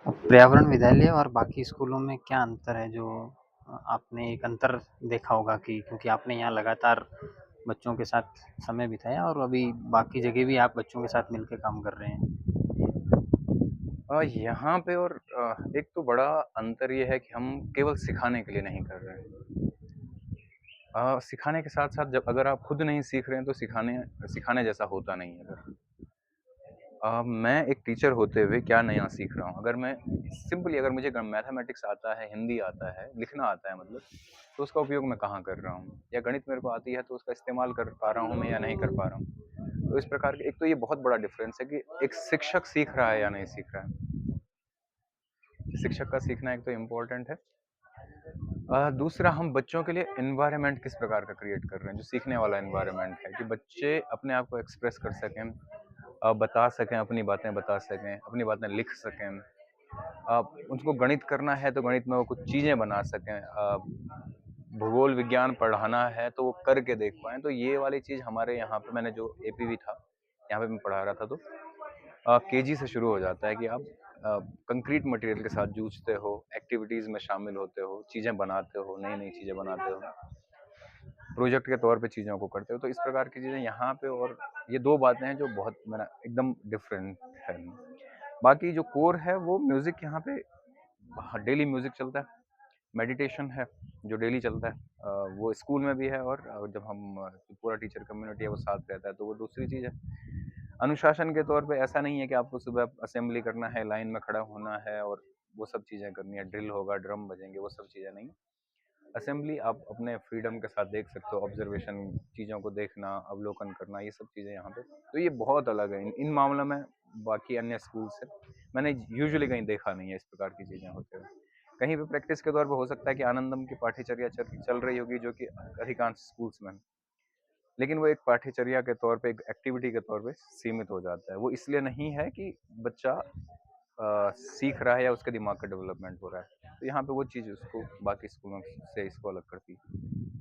पर्यावरण विद्यालय और बाकी स्कूलों में क्या अंतर है जो आपने एक अंतर देखा होगा कि क्योंकि आपने यहाँ लगातार बच्चों के साथ समय बिताया और अभी बाकी जगह भी आप बच्चों के साथ मिलके काम कर रहे हैं? यहाँ पे और एक तो बड़ा अंतर ये है कि हम केवल सिखाने के लिए नहीं कर रहे हैं। सिखाने के साथ-साथ जब अगर आप खुद नहीं सीख रहे हैं तो सिखाने सिखाने जैसा होता नहीं है फिर। मैं एक टीचर होते हुए क्या नया सीख रहा हूँ? अगर मैं सिंपली अगर मुझे मैथमेटिक्स आता है, हिंदी आता है, लिखना आता है मतलब, तो उसका उपयोग मैं कहाँ कर रहा हूँ? या गणित मेरे को आती है तो उसका इस्तेमाल कर पा रहा हूँ मैं या नहीं कर पा रहा हूँ? तो इस प्रकार के एक तो ये बहुत बड़ा डिफ़रेंस है कि एक शिक्षक सीख रहा है या नहीं सीख रहा है। शिक्षक का सीखना एक तो इम्पोर्टेंट है। दूसरा हम बच्चों के लिए एनवायरनमेंट किस प्रकार का क्रिएट कर रहे हैं, जो सीखने वाला एनवायरनमेंट है कि बच्चे अपने आप को एक्सप्रेस कर सकें, बता सकें, अपनी बातें बता सकें, अपनी बातें लिख सकें। उनको गणित करना है तो गणित में वो कुछ चीज़ें बना सकें। भूगोल विज्ञान पढ़ाना है तो वो करके देख पाएँ। तो ये वाली चीज़ हमारे यहाँ पे मैंने जो एपीवी था, यहाँ पे मैं पढ़ा रहा था तो केजी से शुरू हो जाता है कि आप कंक्रीट मटेरियल के साथ जूझते हो, एक्टिविटीज़ में शामिल होते हो, चीज़ें बनाते हो, नई-नई चीज़ें बनाते हो, प्रोजेक्ट के तौर पे चीज़ों को करते हो। तो इस प्रकार की चीज़ें यहाँ पे और ये 2 बातें हैं जो बहुत मेरा एकदम डिफरेंट है। बाकी जो कोर है वो म्यूज़िक यहाँ पे हाँ, डेली म्यूज़िक चलता है, मेडिटेशन है जो डेली चलता है। वो स्कूल में भी है और जब हम पूरा टीचर कम्युनिटी है वो साथ रहता है तो वो दूसरी चीज़ है। अनुशासन के तौर पे ऐसा नहीं है कि आपको सुबह असेंबली करना है, लाइन में खड़ा होना है और वो सब चीज़ें करनी है, ड्रिल होगा, ड्रम बजेंगे, वो सब चीज़ें नहीं। असेंबली आप अपने फ्रीडम के साथ देख सकते हो, ऑब्जर्वेशन, चीज़ों को देखना, अवलोकन करना, ये सब चीज़ें यहाँ पे तो ये बहुत अलग है इन मामलों में बाकी अन्य स्कूल से। मैंने यूजुअली कहीं देखा नहीं है इस प्रकार की चीज़ें होते हुए। कहीं पे प्रैक्टिस के तौर पे हो सकता है कि आनंदम की पाठ्यचर्या चल चल रही होगी जो कि अधिकांश स्कूल्स में है। लेकिन वो एक पाठ्यचर्या के तौर पे, एक एक्टिविटी के तौर पे सीमित हो जाता है। वो इसलिए नहीं है कि बच्चा सीख रहा है या उसके दिमाग का डेवलपमेंट हो रहा है। तो यहाँ पे वो चीज़ उसको बाकी स्कूलों से इसको अलग करती है।